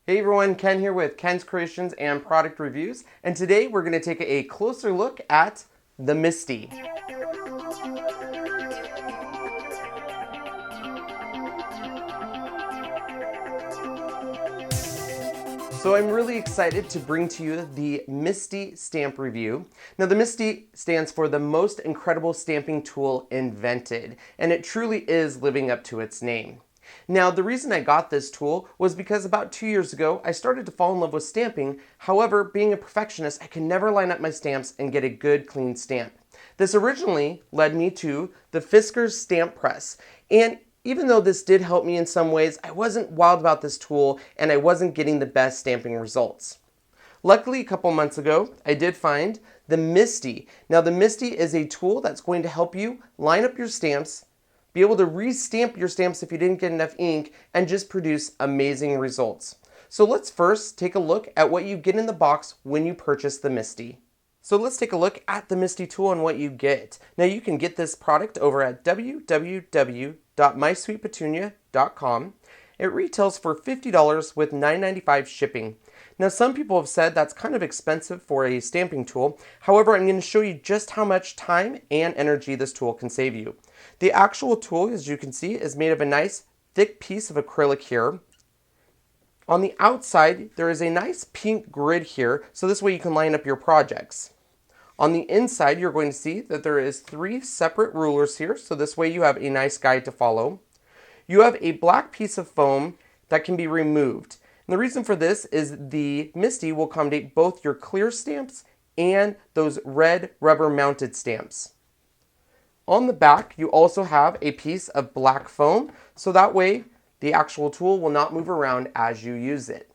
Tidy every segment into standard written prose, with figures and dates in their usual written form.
Hey everyone, Ken here with Ken's Creations and Product Reviews, and today we're going to take a closer look at the Misti. So I'm really excited to bring to you the Misti Stamp review. Now the Misti stands for the most incredible stamping tool invented, and it truly is living up to its name. Now the reason I got this tool was because about 2 years ago I started to fall in love with stamping. However, being a perfectionist, I could never line up my stamps and get a good clean stamp. This originally led me to the Fiskars stamp press, and even though this did help me in some ways, I wasn't wild about this tool and I wasn't getting the best stamping results. Luckily, a couple months ago, I did find the Misti. Now the Misti is a tool that's going to help you line up your stamps, be able to re-stamp your stamps if you didn't get enough ink, and just produce amazing results. So let's first take a look at what you get in the box when you purchase the Misti. So let's take a look at the Misti tool and what you get. Now you can get this product over at www.mysweetpetunia.com. It retails for $50 with $9.95 shipping. Now some people have said that's kind of expensive for a stamping tool. However, I'm going to show you just how much time and energy this tool can save you. The actual tool, as you can see, is made of a nice thick piece of acrylic here. On the outside, there is a nice pink grid here, so this way you can line up your projects. On the inside, you're going to see that there is 3 separate rulers here, so this way you have a nice guide to follow. You have a black piece of foam that can be removed. And the reason for this is the Misti will accommodate both your clear stamps and those red rubber mounted stamps. On the back, you also have a piece of black foam, so that way the actual tool will not move around as you use it.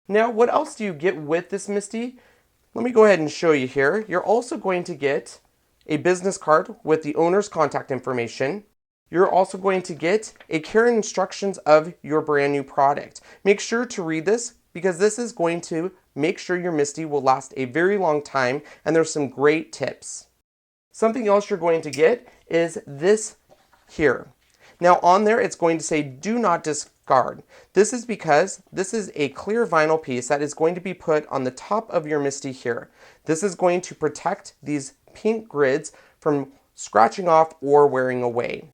Now, what else do you get with this Misti? Let me go ahead and show you here. You're also going to get a business card with the owner's contact information. You're also going to get a care and instructions of your brand new product. Make sure to read this because this is going to make sure your Misti will last a very long time, and there's some great tips. Something else you're going to get is this here. Now on there it's going to say do not discard. This is because this is a clear vinyl piece that is going to be put on the top of your Misti here. This is going to protect these pink grids from scratching off or wearing away.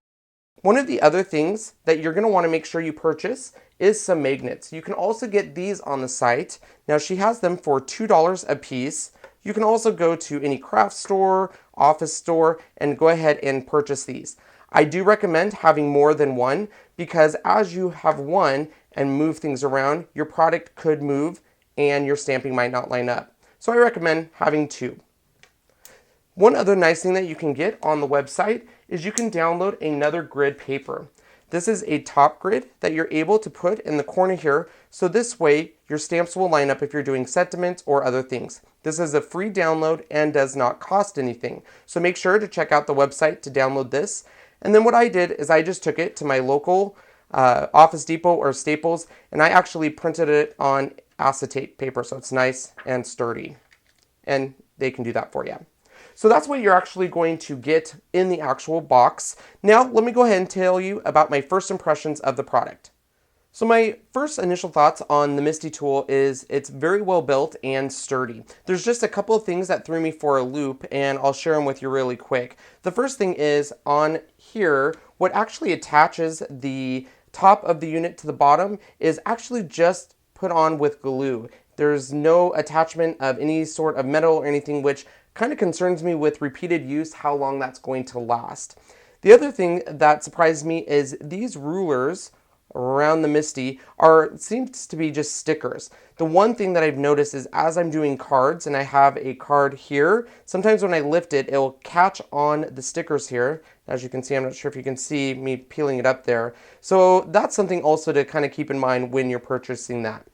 One of the other things that you're going to want to make sure you purchase is some magnets. You can also get these on the site. Now she has them for $2 a piece. You can also go to any craft store, office store, and go ahead and purchase these. I do recommend having more than one because as you have one and move things around, your product could move and your stamping might not line up. So I recommend having 2. One other nice thing that you can get on the website is you can download another grid paper. This is a top grid that you're able to put in the corner here, so this way your stamps will line up if you're doing sentiments or other things. This is a free download and does not cost anything, so make sure to check out the website to download this. And then what I did is I just took it to my local Office Depot or Staples, and I actually printed it on acetate paper, so it's nice and sturdy. And they can do that for you. So that's what you're actually going to get in the actual box. Now let me go ahead and tell you about my first impressions of the product. So my first initial thoughts on the Misti tool is it's very well built and sturdy. There's just a couple of things that threw me for a loop, and I'll share them with you really quick. The first thing is on here, what actually attaches the top of the unit to the bottom is actually just put on with glue. There's no attachment of any sort of metal or anything, which kind of concerns me with repeated use, how long that's going to last. The other thing that surprised me is these rulers around the Misti seems to be just stickers. The one thing that I've noticed is as I'm doing cards and I have a card here, sometimes when I lift it, it'll catch on the stickers here. As you can see, I'm not sure if you can see me peeling it up there. So that's something also to kind of keep in mind when you're purchasing that.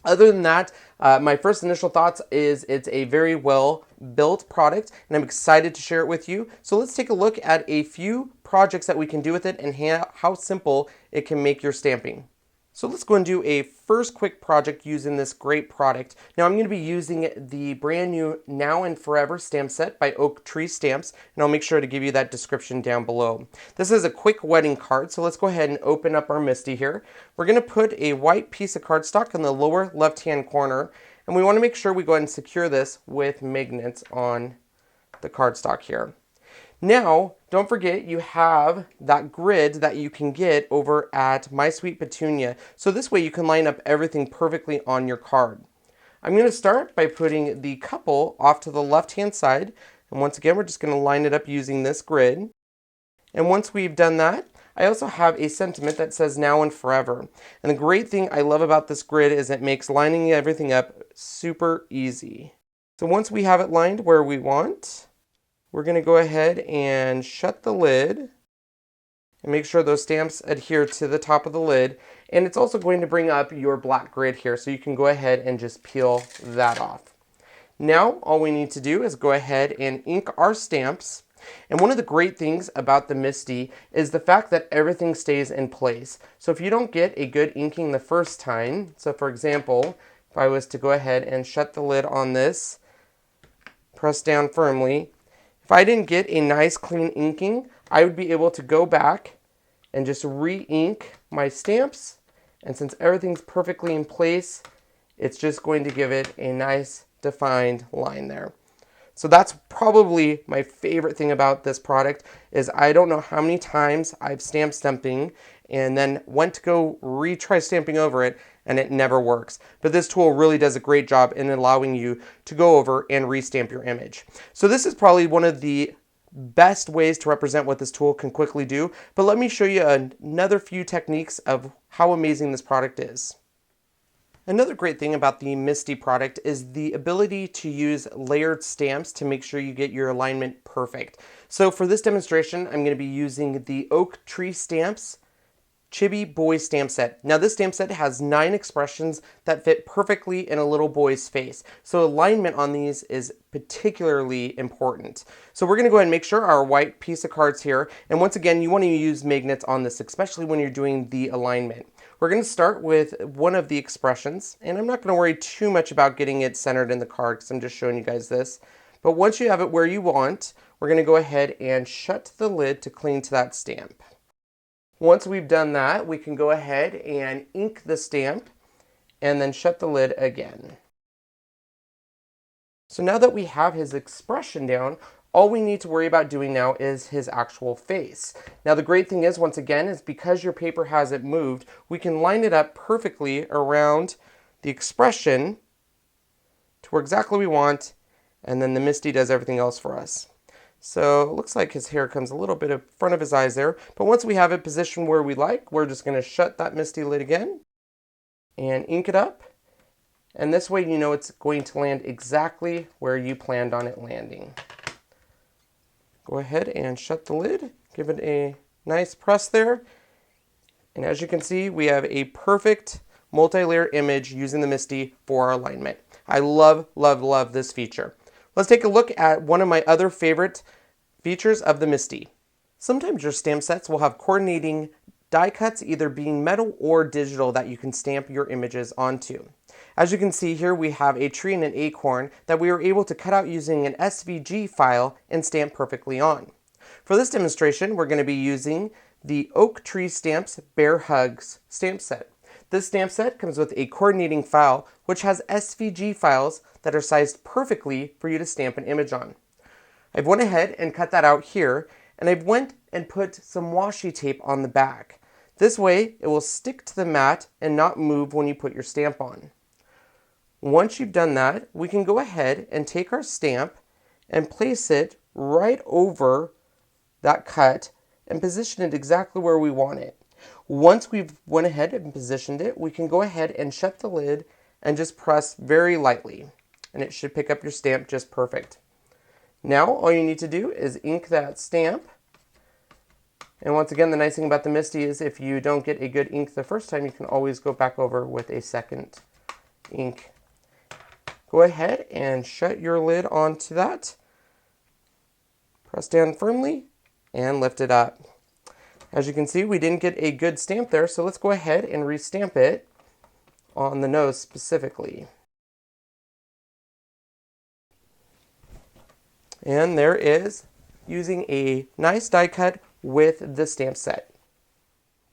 Other than that, my first initial thoughts is it's a very well built product and I'm excited to share it with you. So let's take a look at a few projects that we can do with it and how simple it can make your stamping. So let's go and do a first quick project using this great product. Now I'm going to be using the brand new Now and Forever stamp set by Oak Tree Stamps, and I'll make sure to give you that description down below. This is a quick wedding card, so let's go ahead and open up our Misti here. We're going to put a white piece of cardstock in the lower left-hand corner, and we want to make sure we go ahead and secure this with magnets on the cardstock here. Now, don't forget you have that grid that you can get over at My Sweet Petunia. So this way you can line up everything perfectly on your card. I'm going to start by putting the couple off to the left-hand side. And once again, we're just going to line it up using this grid. And once we've done that, I also have a sentiment that says Now and Forever. And the great thing I love about this grid is it makes lining everything up super easy. So once we have it lined where we want, we're going to go ahead and shut the lid and make sure those stamps adhere to the top of the lid. And it's also going to bring up your black grid here, so you can go ahead and just peel that off. Now all we need to do is go ahead and ink our stamps. And one of the great things about the Misti is the fact that everything stays in place. So if you don't get a good inking the first time, so for example, if I was to go ahead and shut the lid on this, press down firmly, if I didn't get a nice clean inking, I would be able to go back and just re-ink my stamps. And since everything's perfectly in place, it's just going to give it a nice defined line there. So that's probably my favorite thing about this product is I don't know how many times I've stamped something and then went to go retry stamping over it and it never works. But this tool really does a great job in allowing you to go over and restamp your image. So this is probably one of the best ways to represent what this tool can quickly do. But let me show you another few techniques of how amazing this product is. Another great thing about the Misti product is the ability to use layered stamps to make sure you get your alignment perfect. So for this demonstration, I'm going to be using the Oak Tree Stamps Chibi Boy stamp set. Now this stamp set has 9 expressions that fit perfectly in a little boy's face. So alignment on these is particularly important. So we're going to go ahead and make sure our white piece of cards here, and once again you want to use magnets on this, especially when you're doing the alignment. We're going to start with one of the expressions, and I'm not going to worry too much about getting it centered in the card because I'm just showing you guys this. But once you have it where you want, we're going to go ahead and shut the lid to cling to that stamp. Once we've done that, we can go ahead and ink the stamp and then shut the lid again. So now that we have his expression down, all we need to worry about doing now is his actual face. Now the great thing is, once again, is because your paper hasn't moved, we can line it up perfectly around the expression to where exactly we want, and then the Misti does everything else for us. So it looks like his hair comes a little bit in front of his eyes there, but once we have it positioned where we like, we're just going to shut that Misti lid again and ink it up. And this way you know it's going to land exactly where you planned on it landing. Go ahead and shut the lid, give it a nice press there. And as you can see, we have a perfect multi-layer image using the Misti for our alignment. I love, love, love this feature. Let's take a look at one of my other favorite features of the Misti. Sometimes your stamp sets will have coordinating die cuts, either being metal or digital, that you can stamp your images onto. As you can see here, we have a tree and an acorn that we were able to cut out using an SVG file and stamp perfectly on. For this demonstration, we're going to be using the Oak Tree Stamps Bear Hugs stamp set. This stamp set comes with a coordinating file which has SVG files that are sized perfectly for you to stamp an image on. I've went ahead and cut that out here, and I've went and put some washi tape on the back. This way it will stick to the mat and not move when you put your stamp on. Once you've done that, we can go ahead and take our stamp and place it right over that cut and position it exactly where we want it. Once we've went ahead and positioned it, we can go ahead and shut the lid and just press very lightly, and it should pick up your stamp just perfect. Now all you need to do is ink that stamp. And once again, the nice thing about the Misti is if you don't get a good ink the first time, you can always go back over with a second ink. Go ahead and shut your lid onto that. Press down firmly and lift it up. As you can see, we didn't get a good stamp there, so let's go ahead and restamp it on the nose specifically. And there is, using a nice die cut with the stamp set.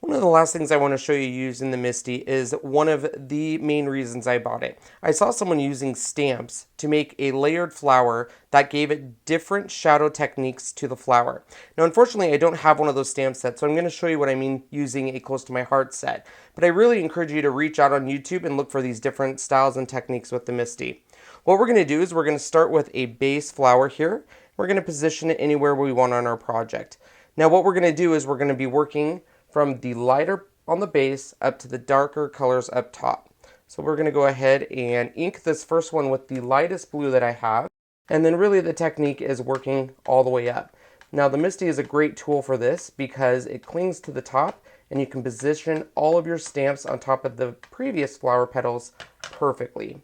One of the last things I want to show you using the Misti is one of the main reasons I bought it. I saw someone using stamps to make a layered flower that gave it different shadow techniques to the flower. Now, unfortunately, I don't have one of those stamp sets, so I'm going to show you what I mean using a close to my heart set. But I really encourage you to reach out on YouTube and look for these different styles and techniques with the Misti. What we're going to do is we're going to start with a base flower here. We're going to position it anywhere we want on our project. Now, what we're going to do is we're going to be working from the lighter on the base up to the darker colors up top. So we're going to go ahead and ink this first one with the lightest blue that I have. And then really the technique is working all the way up. Now the Misti is a great tool for this because it clings to the top and you can position all of your stamps on top of the previous flower petals perfectly.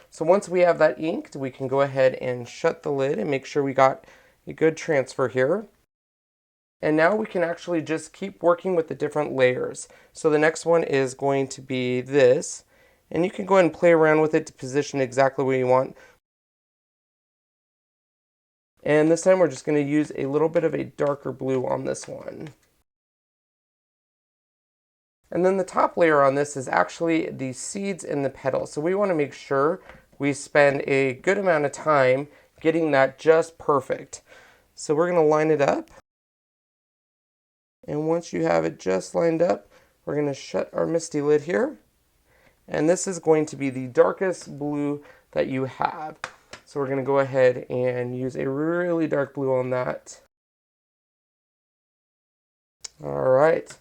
So once we have that inked, we can go ahead and shut the lid and make sure we got a good transfer here. And now we can actually just keep working with the different layers. So the next one is going to be this. And you can go ahead and play around with it to position exactly where you want. And this time we're just going to use a little bit of a darker blue on this one. And then the top layer on this is actually the seeds and the petals. So we want to make sure we spend a good amount of time getting that just perfect. So we're going to line it up. And once you have it just lined up, we're going to shut our Misti lid here. And this is going to be the darkest blue that you have. So we're going to go ahead and use a really dark blue on that. All right.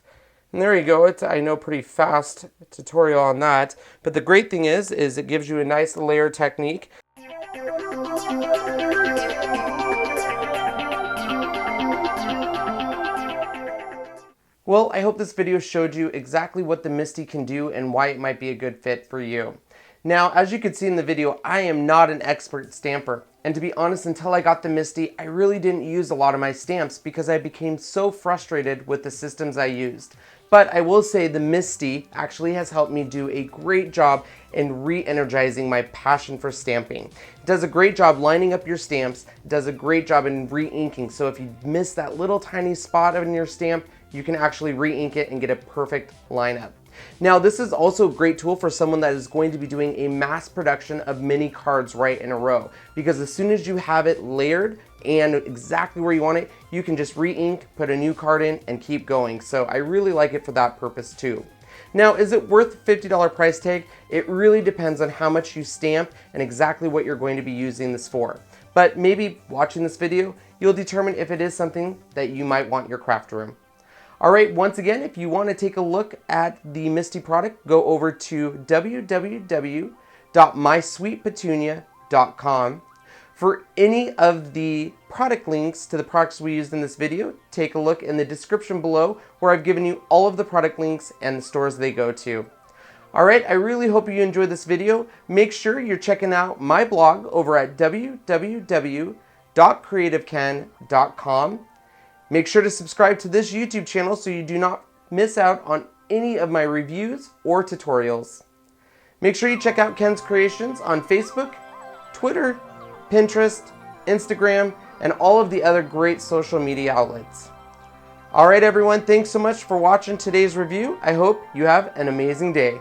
And there you go. It's, I know, pretty fast tutorial on that. But the great thing is it gives you a nice layer technique. Well, I hope this video showed you exactly what the Misti can do and why it might be a good fit for you. Now, as you can see in the video, I am not an expert stamper. And to be honest, until I got the Misti, I really didn't use a lot of my stamps because I became so frustrated with the systems I used. But I will say the Misti actually has helped me do a great job in re-energizing my passion for stamping. It does a great job lining up your stamps, it does a great job in re-inking. So if you miss that little tiny spot in your stamp, you can actually re-ink it and get a perfect lineup. Now, this is also a great tool for someone that is going to be doing a mass production of mini cards right in a row, because as soon as you have it layered and exactly where you want it, you can just re-ink, put a new card in, and keep going. So I really like it for that purpose too. Now, is it worth the $50 price tag? It really depends on how much you stamp and exactly what you're going to be using this for. But maybe watching this video, you'll determine if it is something that you might want in your craft room. All right, once again, if you want to take a look at the Misti product, go over to www.mysweetpetunia.com. For any of the product links to the products we used in this video, take a look in the description below where I've given you all of the product links and the stores they go to. All right, I really hope you enjoyed this video. Make sure you're checking out my blog over at www.creativeken.com. Make sure to subscribe to this YouTube channel so you do not miss out on any of my reviews or tutorials. Make sure you check out Ken's Creations on Facebook, Twitter, Pinterest, Instagram, and all of the other great social media outlets. All right, everyone, thanks so much for watching today's review. I hope you have an amazing day.